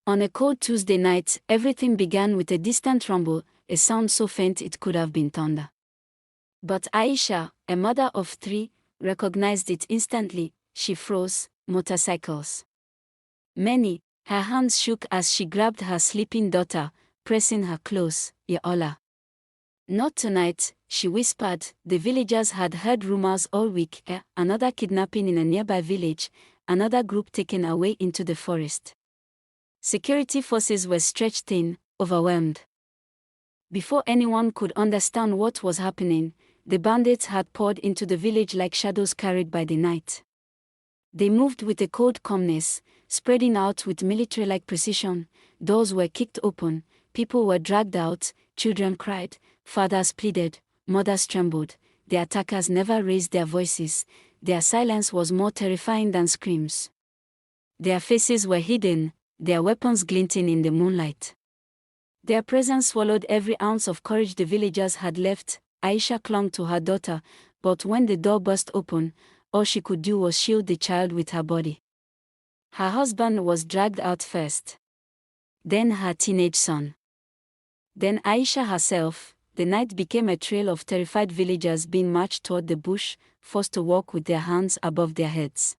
On a cold Tuesday night, everything began with a distant rumble, a sound so faint it could have been thunder. But Aisha, a mother of 3, recognized it instantly. She froze. Motorcycles. Many. Her hands shook as she grabbed her sleeping daughter, pressing her close. Ya Allah. Not tonight, she whispered. The villagers had heard rumors all week. Another kidnapping in a nearby village, another group taken away into the forest. Security forces were stretched thin, overwhelmed. Before anyone could understand what was happening, the bandits had poured into the village like shadows carried by the night. They moved with a cold calmness, spreading out with military-like precision. Doors were kicked open, people were dragged out, children cried, fathers pleaded, mothers trembled. The attackers never raised their voices. Their silence was more terrifying than screams. Their faces were hidden, their weapons glinting in the moonlight. Their presence swallowed every ounce of courage the villagers had left. Aisha clung to her daughter, but when the door burst open, all she could do was shield the child with her body. Her husband was dragged out first. Then her teenage son. Then Aisha herself. The night became a trail of terrified villagers being marched toward the bush, forced to walk with their hands above their heads.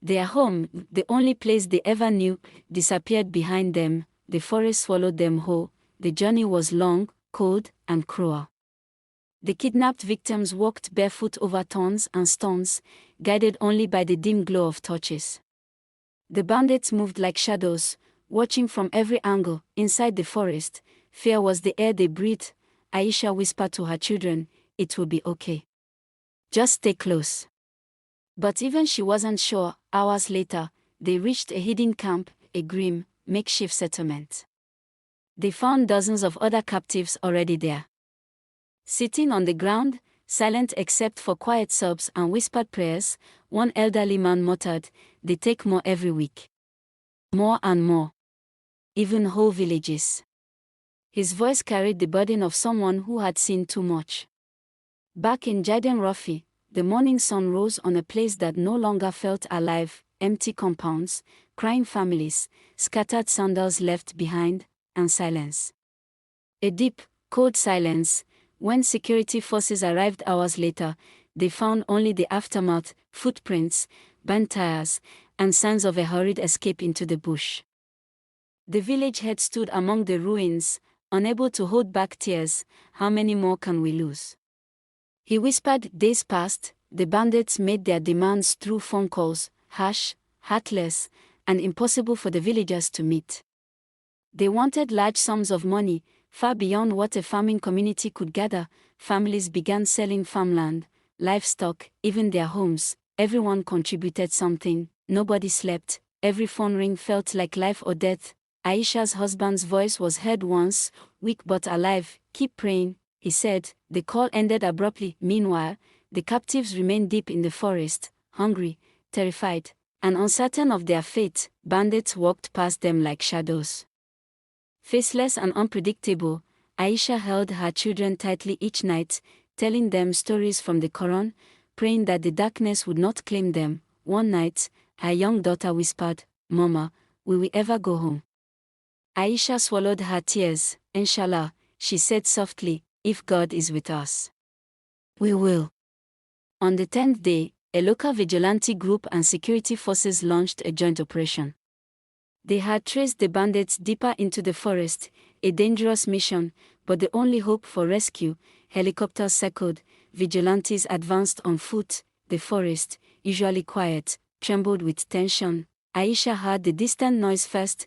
Their home, the only place they ever knew, disappeared behind them. The forest swallowed them whole. The journey was long, cold, and cruel. The kidnapped victims walked barefoot over thorns and stones, guided only by the dim glow of torches. The bandits moved like shadows, watching from every angle. Inside the forest, fear was the air they breathed. Aisha whispered to her children, "It will be okay. Just stay close." But even she wasn't sure. Hours later, they reached a hidden camp, a grim, makeshift settlement. They found dozens of other captives already there. Sitting on the ground, silent except for quiet sobs and whispered prayers, one elderly man muttered, "They take more every week. More and more. Even whole villages." His voice carried the burden of someone who had seen too much. Back in Jaden Rafi, the morning sun rose on a place that no longer felt alive, empty compounds, crying families, scattered sandals left behind, and silence. A deep, cold silence. When security forces arrived hours later, they found only the aftermath, footprints, burnt tires, and signs of a hurried escape into the bush. The village head stood among the ruins, unable to hold back tears. How many more can we lose? He whispered. Days passed. The bandits made their demands through phone calls, harsh, heartless, and impossible for the villagers to meet. They wanted large sums of money, far beyond what a farming community could gather. Families began selling farmland, livestock, even their homes. Everyone contributed something. Nobody slept. Every phone ring felt like life or death. Aisha's husband's voice was heard once, weak but alive. "Keep praying," he said. The call ended abruptly. Meanwhile, the captives remained deep in the forest, hungry, terrified, and uncertain of their fate. Bandits walked past them like shadows. Faceless and unpredictable, Aisha held her children tightly each night, telling them stories from the Quran, praying that the darkness would not claim them. One night, her young daughter whispered, "Mama, will we ever go home?" Aisha swallowed her tears. "Inshallah," she said softly, "if God is with us, we will." On the 10th day, a local vigilante group and security forces launched a joint operation. They had traced the bandits deeper into the forest, a dangerous mission, but the only hope for rescue. Helicopters circled, vigilantes advanced on foot. The forest, usually quiet, trembled with tension. Aisha heard the distant noise first,